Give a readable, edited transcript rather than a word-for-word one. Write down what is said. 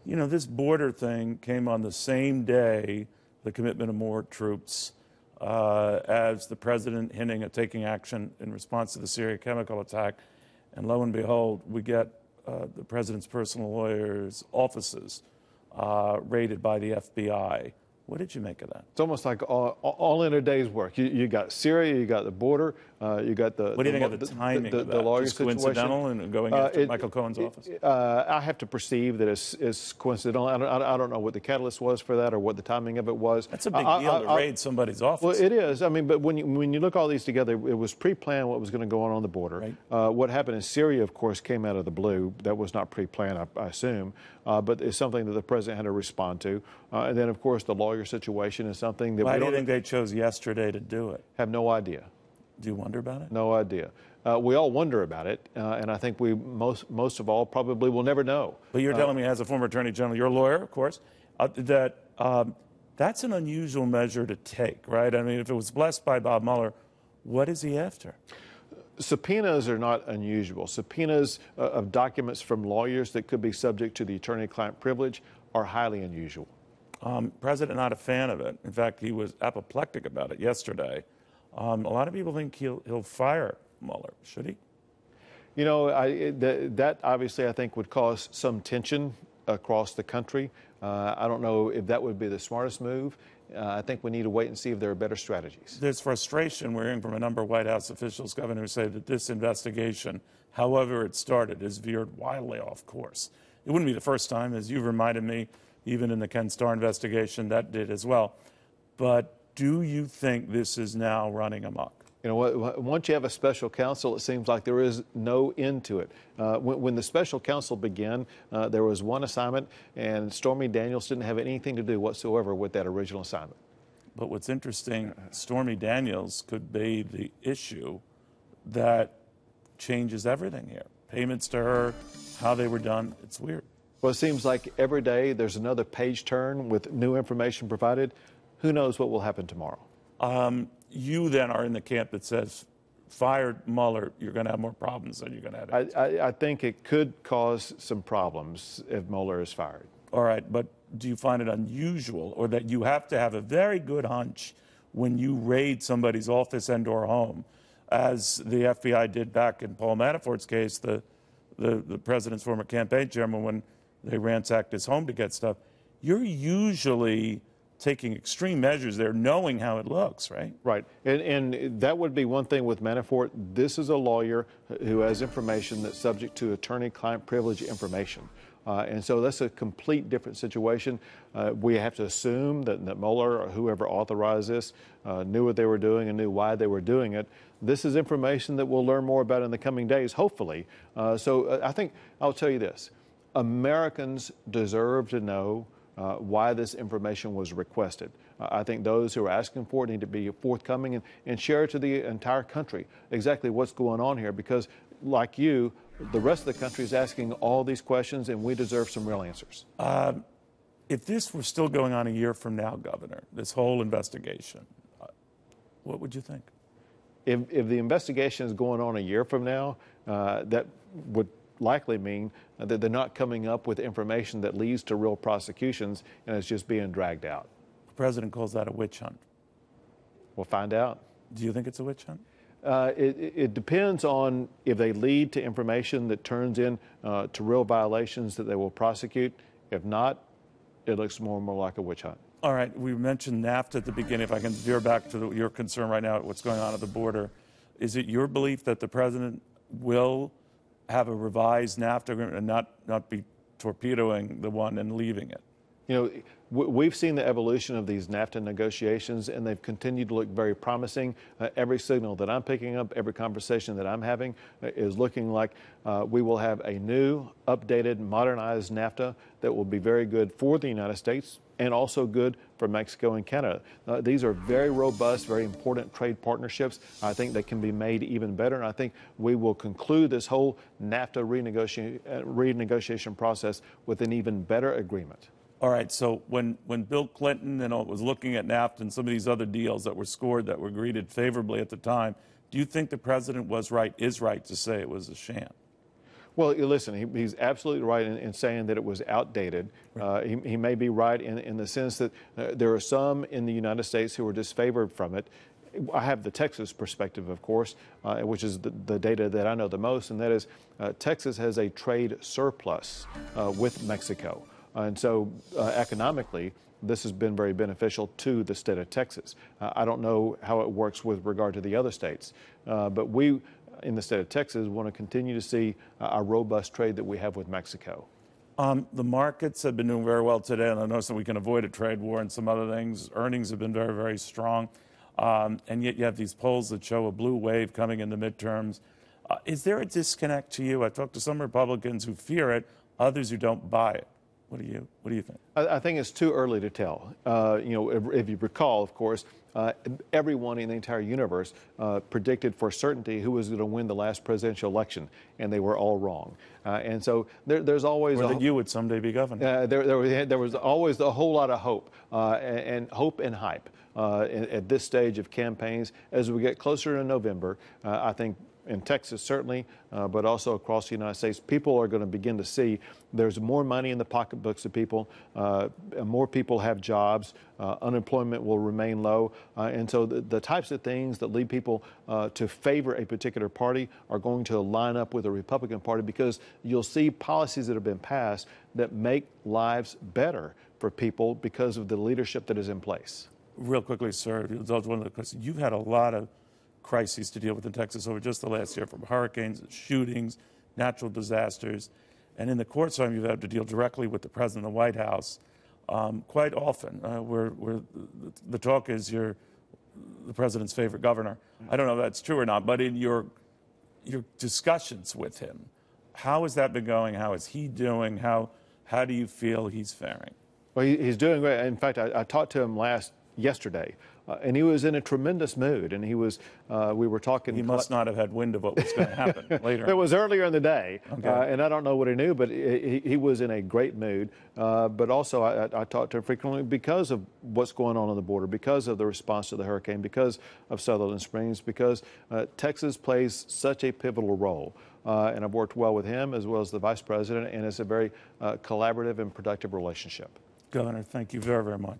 You know, this border thing came on the same day, the commitment of more troops, as the president hinting at taking action in response to the Syria chemical attack. And lo and behold, we get the president's personal lawyers' offices raided by the FBI. What did you make of that? It's almost like all in a day's work. You got Syria, you got the border, you got the. What do you think of the timing of that? The lawyer Just situation? coincidental and going after Michael Cohen's office? I have to perceive that it's coincidental. I don't know what the catalyst was for that or what the timing of it was. That's a big deal to raid somebody's office. Well, it is. I mean, but when you look all these together, it was pre-planned what was going to go on the border. Right. What happened in Syria, of course, came out of the blue. That was not pre-planned, I assume, but it's something that the president had to respond to. And then, of course, the lawyer situation is something that Why do you think they chose yesterday to do it? Have no idea. Do you wonder about it? No idea. We all wonder about it, and I think we most of all probably will never know. But you're telling me, as a former attorney general, you're a lawyer, of course, that that's an unusual measure to take, right? I mean, if it was blessed by Bob Mueller, what is he after? Subpoenas are not unusual. Subpoenas of documents from lawyers that could be subject to the attorney-client privilege are highly unusual. President not a fan of it. In fact, he was apoplectic about it yesterday. A lot of people think he'll fire Mueller. Should he? You know, that obviously I think would cause some tension across the country. I don't know if that would be the smartest move. I think we need to wait and see if there are better strategies. There's frustration we're hearing from a number of White House officials, governors, say that this investigation, however it started, is veered wildly off course. It wouldn't be the first time, as you've reminded me, even in the Ken Starr investigation, that did as well. But do you think this is now running amok? You know, once you have a special counsel, it seems like there is no end to it. When the special counsel began, there was one assignment, and Stormy Daniels didn't have anything to do whatsoever with that original assignment. But what's interesting, Stormy Daniels could be the issue that changes everything here. Payments to her, how they were done, it's weird. Well, it seems like every day there's another page turn with new information provided. Who knows what will happen tomorrow? You then are in the camp that says, fired Mueller, you're going to have more problems than you're going to have. I think it could cause some problems if Mueller is fired. All right, but do you find it unusual or that you have to have a very good hunch when you raid somebody's office and or home, as the FBI did back in Paul Manafort's case, the president's former campaign chairman, when they ransacked his home to get stuff? You're usually taking extreme measures there, knowing how it looks, right? Right. And that would be one thing with Manafort. This is a lawyer who has information that's subject to attorney-client privilege information. And so that's a complete different situation. We have to assume that Mueller or whoever authorized this knew what they were doing and knew why they were doing it. This is information that we'll learn more about in the coming days, hopefully. So I think I'll tell you this. Americans deserve to know why this information was requested. I think those who are asking for it need to be forthcoming and share to the entire country exactly what's going on here, because like you, the rest of the country is asking all these questions, and we deserve some real answers. If this were still going on a year from now, Governor, this whole investigation, what would you think? If the investigation is going on a year from now, that would likely mean that they're not coming up with information that leads to real prosecutions, and it's just being dragged out. The president calls that a witch hunt. We'll find out. Do you think it's a witch hunt? It depends on if they lead to information that turns in to real violations that they will prosecute. If not, it looks more and more like a witch hunt. All right, we mentioned NAFTA at the beginning. If I can veer back to your concern right now at what's going on at the border, is it your belief that the president will have a revised NAFTA agreement and not be torpedoing the one and leaving it? You know, we've seen the evolution of these NAFTA negotiations, and they've continued to look very promising. Every signal that I'm picking up, every conversation that I'm having is looking like we will have a new, updated, modernized NAFTA that will be very good for the United States and also good for Mexico and Canada. These are very robust, very important trade partnerships. I think they can be made even better, and I think we will conclude this whole NAFTA renegotiation process with an even better agreement. All right, so when Bill Clinton was looking at NAFTA and some of these other deals that were scored that were greeted favorably at the time, do you think the president is right to say it was a sham? Well, listen, he's absolutely right in saying that it was outdated. He may be right in the sense that there are some in the United States who are disfavored from it. I have the Texas perspective, of course, which is the data that I know the most, and that is Texas has a trade surplus with Mexico. And so economically, this has been very beneficial to the state of Texas. I don't know how it works with regard to the other states, but we in the state of Texas want to continue to see a robust trade that we have with Mexico. The markets have been doing very well today, and I know that we can avoid a trade war and some other things. Earnings have been very, very strong, and yet you have these polls that show a blue wave coming in the midterms. Is there a disconnect to you? I talked to some Republicans who fear it, others who don't buy it. What do you think? I think it's too early to tell. If you recall, of course, everyone in the entire universe predicted for certainty who was going to win the last presidential election, and they were all wrong. And so there's always that you would someday be governor. There was always a whole lot of hope and hype at this stage of campaigns. As we get closer to November, I think in Texas certainly, but also across the United States, people are going to begin to see there's more money in the pocketbooks of people, more people have jobs, unemployment will remain low, and so the types of things that lead people to favor a particular party are going to line up with the Republican Party, because you'll see policies that have been passed that make lives better for people because of the leadership that is in place. Real quickly, sir, one of the questions. You've had a lot of crises to deal with in Texas over just the last year, from hurricanes, shootings, natural disasters. And in the court time, you've had to deal directly with the president of the White House quite often, where the talk is you're the president's favorite governor. I don't know if that's true or not, but in your discussions with him, how has that been going? How is he doing? How do you feel he's faring? Well, he's doing great. In fact, I talked to him yesterday, and he was in a tremendous mood. And we were talking. He must not have had wind of what was going to happen later. It was earlier in the day, okay. And I don't know what he knew, but he was in a great mood. But also, I talked to him frequently because of what's going on the border, because of the response to the hurricane, because of Sutherland Springs, because Texas plays such a pivotal role. And I've worked well with him as well as the vice president, and it's a very collaborative and productive relationship. Governor, thank you very, very much.